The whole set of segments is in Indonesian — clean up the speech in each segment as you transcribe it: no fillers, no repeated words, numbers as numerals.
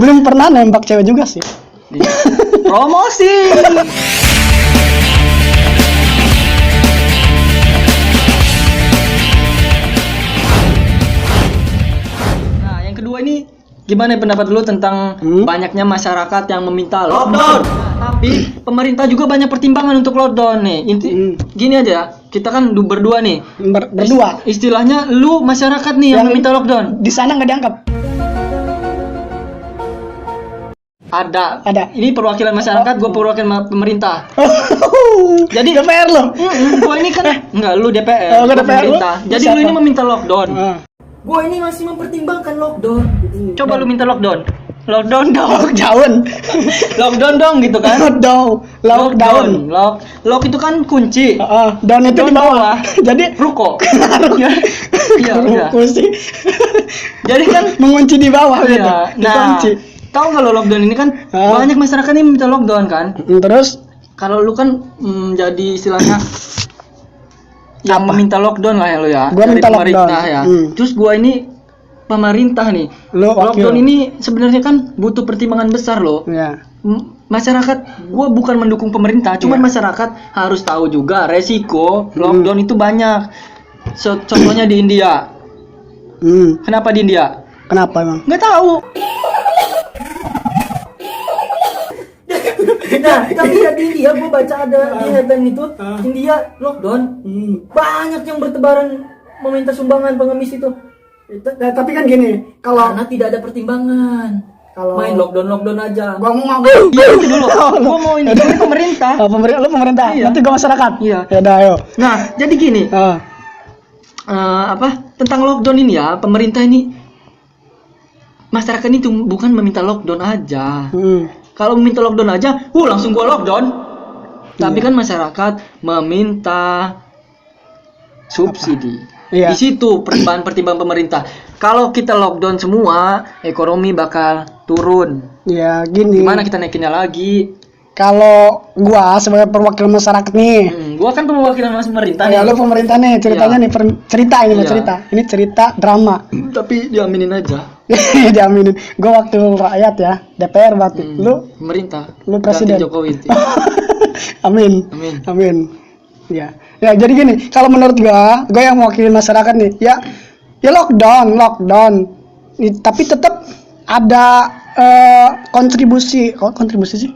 Belum pernah nembak cewek juga sih. Promosi. Nah, yang kedua ini gimana pendapat lu tentang banyaknya masyarakat yang meminta lockdown? Tapi pemerintah juga banyak pertimbangan untuk lockdown nih. Gini aja, kita kan berdua nih. Berdua. Istilahnya lu masyarakat nih yang meminta lockdown. Di sana nggak dianggap. Ada. Ini perwakilan masyarakat, gue perwakilan pemerintah. Jadi DPR lo. Gue ini kan enggak, lu DPR, gua gua DPR, pemerintah. lu Jadi siapa? lu ini meminta lockdown. Gue ini masih mempertimbangkan lockdown. Coba lu minta lockdown. Lockdown dong. Lockdown. Lockdown dong gitu kan. Lockdown. Lock itu kan kunci. Down itu di bawah. Jadi Ruko. Iya, udah. ruko sih. Jadi kan Mengunci di bawah gitu. iya. Nah, Dikunci. tahu nggak lo lockdown ini kan banyak masyarakat ini minta lockdown kan. Terus Kalau lu kan jadi istilahnya yang meminta lockdown lah ya lo ya. Gua dari minta pemerintah lockdown. ya. Terus gua ini pemerintah nih. Lu Lockdown wakil. ini sebenarnya kan butuh pertimbangan besar loh. ya. Masyarakat, gua bukan mendukung pemerintah, cuman masyarakat harus tahu juga resiko lockdown itu banyak. Contohnya di India. Kenapa di India? Kenapa emang? Nggak tahu. Nah, tapi ya di India gue baca ada di headline itu India lockdown. Banyak yang bertebaran meminta sumbangan pengemis itu. Tapi kan gini, Karena tidak ada pertimbangan. Kalau- Main lockdown aja. gua mau Iya itu dulu. Gua mau ini pemerintah. lu pemerintah, Iya. nanti gua masyarakat. Iya. Ya udah ayo. Nah, jadi gini. Tentang lockdown ini ya, pemerintah ini masyarakat ini tuh bukan meminta lockdown aja. Kalau meminta lockdown aja, langsung gua lockdown. Tapi kan masyarakat meminta subsidi. Iya. Di situ pertimbangan pemerintah. Kalau kita lockdown semua, ekonomi bakal turun. Ya gini. Gimana kita naikinnya lagi? Kalau gua sebagai perwakilan masyarakat nih, Gua kan perwakilan pemerintah. ya nih. lu pemerintah nih, ceritanya Iya. nih cerita ini Iya. cerita. Ini cerita drama. Tapi diaminin aja. Diaminin. Gua wakil rakyat ya, DPR berarti. Lu Pemerintah. presiden. Ganti Jokowi itu. Amin. Amin. Amin. Ya. Ya jadi gini, kalau menurut gua yang mewakili masyarakat nih, ya lockdown. Tapi tetap ada kontribusi sih.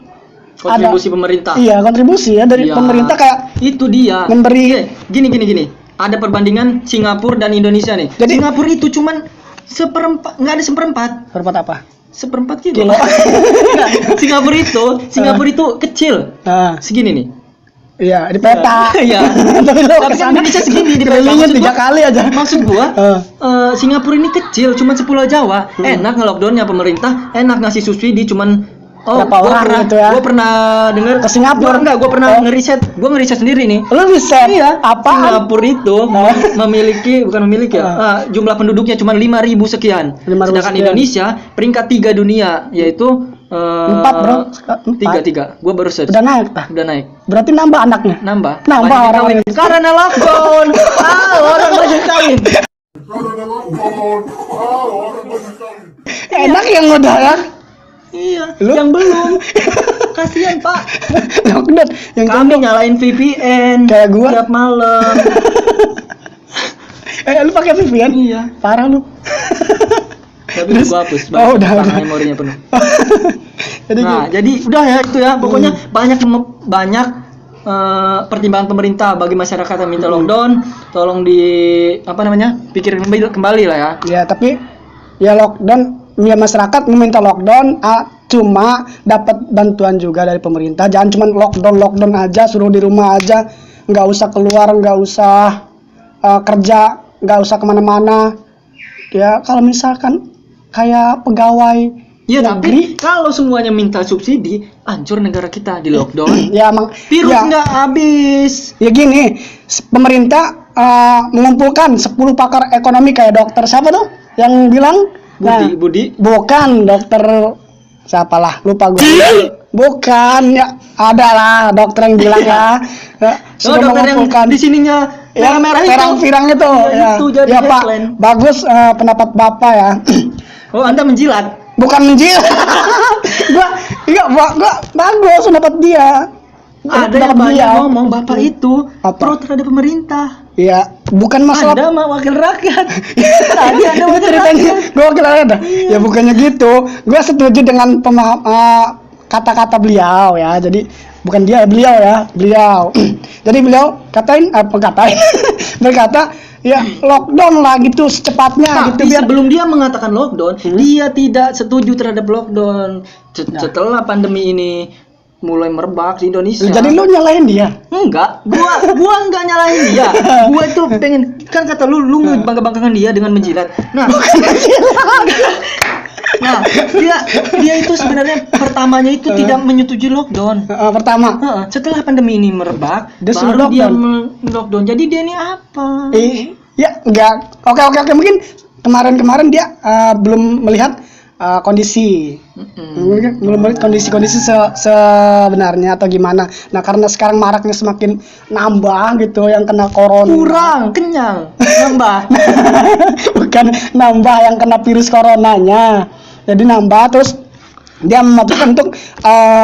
Kontribusi pemerintah. Iya, kontribusi ya dari Iya. pemerintah kayak Itu dia. memberi. Gini. Ada perbandingan Singapura dan Indonesia nih. Jadi- Singapura itu cuman seperempat, nggak ada seperempat. Perempat apa? Seperempat kilo. Kilo. Nggak, Singapura itu kecil. Nah, Segini nih. iya di peta. Iya. Tapi lu Tapi kan kesana Indonesia segini di peta. kelilingin Maksud 3 gua- kali aja. Maksud gua, Singapura ini kecil, cuman sepulau Jawa. Enak nge-lockdownnya pemerintah, enak ngasih subsidi cuman Berapa orang gitu ya? Gua pernah dengar Ke Singapura? Gua pernah ngeriset sendiri nih. Lu riset Iya, apaan? Singapura itu bukan memiliki ya. Jumlah penduduknya cuma 5.000 sekian. 5.000 Sedangkan sekian. Indonesia peringkat 3 dunia, yaitu 4 bro. 3. Gua baru search. Udah naik tah. Udah naik. Berarti nambah anaknya. Nambah Nambah Banyak orang kawin. ini. Karena lockdown. Orang banyak kawin. Enak yang udah ya. Iya, Lu? yang belum. Kasihan, Pak. Lockdown yang Kami nyalain VPN Kayak gua. tiap malam. lu pakai VPN? Iya. Parah lu. Tapi gua hapus. Oh, udah. Memorinya penuh. Jadi Nah, jadi udah ya itu ya. Pokoknya banyak pertimbangan pemerintah bagi masyarakat yang minta lockdown. Tolong pikirin kembali lah ya. ya tapi ya lockdown ya masyarakat meminta lockdown cuma dapat bantuan juga dari pemerintah. Jangan cuma lockdown aja, suruh di rumah aja, nggak usah keluar, nggak usah kerja, nggak usah kemana-mana. Ya kalau misalkan kayak pegawai Iya, negeri, tapi kalau semuanya minta subsidi, hancur negara kita di lockdown. ya emang Virus ya, nggak habis. ya gini, pemerintah mengumpulkan 10 pakar ekonomi kayak dokter siapa tuh yang bilang Budi. bukan dokter siapalah lupa gue. Bukan ya, ada lah dokter yang bilang ya. Sudah Dokter yang mengumpulkan di sininya ya, merah itu. pirang-pirang itu. Ya, itu jadi ya Pak, headline. bagus pendapat Bapak ya. Oh, Anda menjilat. Bukan menjilat. gua bagus dapat dia. Ada yang banyak ngomong bapak itu pro terhadap pemerintah. Iya, bukan masalah. Anda mah wakil rakyat. Tadi Anda wakil ceritanya rakyat. gue wakil rakyat. Ya bukannya gitu. Gue setuju dengan kata-kata beliau ya. Jadi bukan dia, beliau ya, beliau. Jadi beliau berkata ya lockdown lah gitu secepatnya Tapi gitu biar sebelum dia mengatakan lockdown, dia tidak setuju terhadap lockdown. Setelah pandemi ini mulai merebak di Indonesia. jadi lu nyalahin dia. Enggak, gua enggak nyalahin dia. Gua itu pengen, kan kata lu bangga-banggakan dia dengan menjilat. Nah, nah, dia itu sebenarnya pertamanya itu tidak menyetujui lockdown. Pertama. Setelah pandemi ini merebak, Dia baru suruh dia lockdown. lockdown. Jadi dia ini apa? Ya enggak. Oke. Mungkin kemarin dia belum melihat kondisi. Belum melihat kondisi sebenarnya atau gimana. Nah, karena sekarang maraknya semakin nambah gitu yang kena corona. Kurang kenyang, nambah. Bukan nambah yang kena virus coronanya. Jadi nambah terus dia memutuskan untuk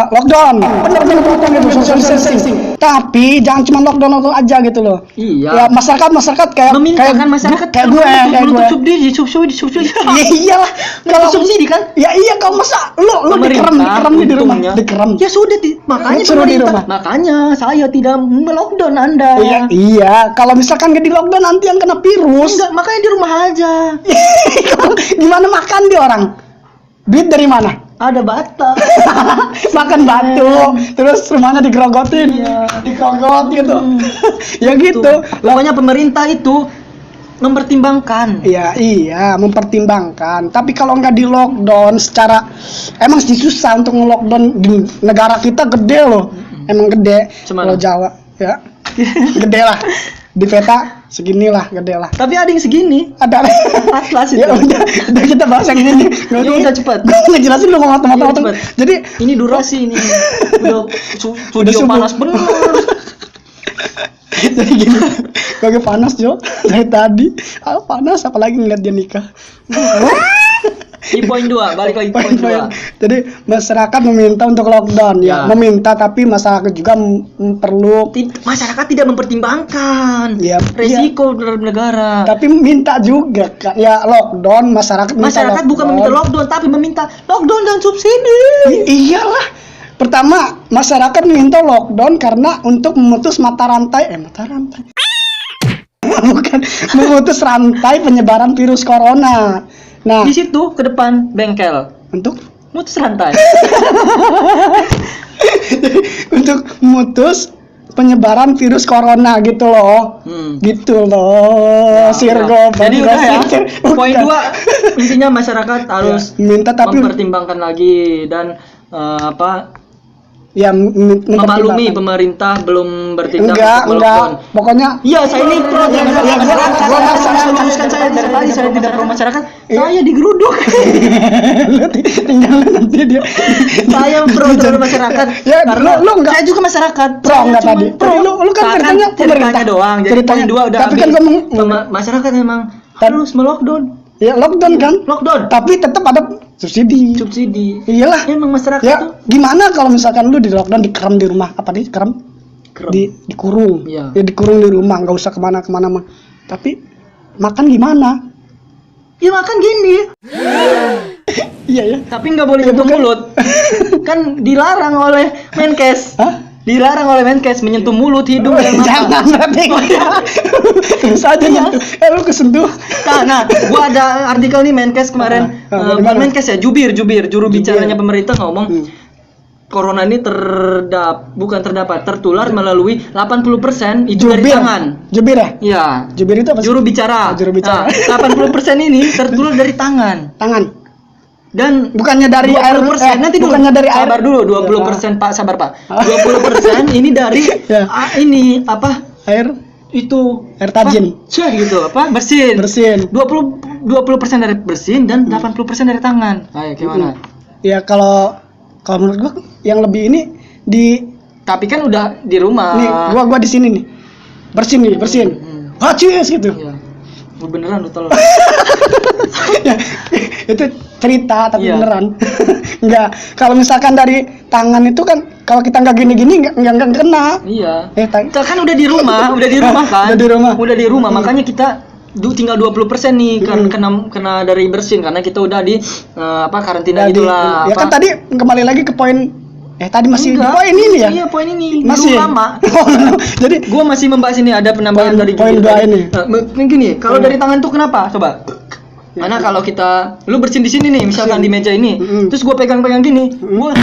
lockdown. Benar lockdown itu social distancing. Tapi jangan cuma lockdown aja gitu loh. Iya. Ya masyarakat kayak memintakan masyarakat kayak gue menuntut subsidi. Ya iyalah kalau subsidi kan? Ya iya kalau masa lu dikerem di rumah, dikerem. Ya sudah makanya Suruh di pemerintah. rumah. Makanya saya tidak melockdown Anda. Iya, kalau misalkan gak di lockdown nanti yang kena virus. Enggak, makanya di rumah aja. Gimana makan di orang? Duit dari mana? Ada bata. Makan batu, terus rumahnya digerogotin, digerogot gitu. Ya gitu. Pokoknya pemerintah itu mempertimbangkan. Iya, mempertimbangkan. Tapi kalau nggak di lockdown secara emang sih susah untuk nge-lockdown di negara kita gede loh. Emang gede. Kalau Jawa ya. Gede lah. Di peta seginilah gede lah. Tapi ada yang segini. Ada Atlas itu. Ya udah kita bahas yang ini. Ya udah cepat. Gue ngejelasin lu ngomong-ngomong. Jadi ini durasi ini. Udah studio subuh. panas bener. Jadi gini, gue panas Jo dari tadi. Panas apalagi ngeliat dia nikah. Di poin 2, balik lagi poin 2. Jadi masyarakat meminta untuk lockdown ya, meminta tapi masyarakat juga perlu masyarakat tidak mempertimbangkan resiko terhadap negara. Tapi minta juga ya lockdown masyarakat lockdown. Bukan meminta lockdown tapi meminta lockdown dan subsidi. Iyalah. Pertama, masyarakat minta lockdown karena untuk memutus mata rantai. Bukan, memutus rantai penyebaran virus corona. Nah, di situ ke depan bengkel untuk mutus rantai. untuk memutus penyebaran virus corona gitu loh. Gitu loh. Sirgo. Jadi udah ya. Poin 2 intinya masyarakat harus minta tapi mempertimbangkan lagi dan memaklumi pemerintah belum bertindak untuk lockdown. Pokoknya iya saya ini pro masyarakat. Saya saya dari tadi saya tidak pro masyarakat. Saya digeruduk. Tinggal nanti dia. Saya pro terhadap masyarakat. Ya, karena lu enggak. Saya juga masyarakat. Pro enggak tadi? Pro. Lu kan ceritanya doang. Jadi poin 2 udah. Tapi kan masyarakat memang harus melockdown. Ya lockdown kan? Lockdown. Tapi tetap ada subsidi. Iyalah. Emang masyarakat ya, tuh. Gimana kalau misalkan lu di lockdown dikerem di rumah? Apa dikerem? Dikurung. Iya. Ya dikurung di rumah, nggak usah kemana-kemana mah. Tapi makan gimana? Ya makan gini. Iya ya. Tapi nggak boleh nyentuh mulut. Kan dilarang oleh Menkes. Hah? Dilarang oleh Menkes menyentuh mulut, hidung dan mata. Jangan berarti. Terus aja nyentuh. Lu kesentuh. Nah, gua ada artikel nih Menkes kemarin. Bukan Menkes ya, jubir, juru bicaranya pemerintah ngomong. Corona ini tertular melalui 80% itu dari tangan. Jubir ya? Iya. Jubir itu apa sih? Juru bicara. Nah, 80% ini tertular dari tangan. Dan bukannya dari 20%, air nanti dulu. Bukannya dari air. Sabar dulu, 20% Pak, sabar Pak. 20% ini dari ini apa? Air itu air tajin. Gitu apa? Bersin. 20% dari bersin dan 80% dari tangan. Ayo gimana? Ya kalau menurut gua yang lebih ini tapi kan udah di rumah. Nih, gua di sini nih. Bersin. Hacis gitu. Iya. Beneran lu tolong. Ya, itu cerita tapi Iya. beneran. Enggak. Kalau misalkan dari tangan itu kan kalau kita nggak gini-gini nggak kena. Iya. Tadi Kita kan udah di rumah, udah di rumah kan? Udah di rumah. Udah di rumah, makanya kita tinggal 20% nih kan kena dari bersin karena kita udah di karantina Jadi, itulah. ya kan tadi kembali lagi ke poin tadi masih di Enggak. poin ini ya. Iya, poin ini. Masih Dulu lama. Jadi Gua masih membahas ini ada penambahan Poin- dari poin Gigi dua tadi. ini. Nah, gini, kalau dari tangan tuh kenapa? Coba. Karena kalau kita lu bersin di sini nih, misalkan di meja ini, terus gua pegang-pegang gini, gua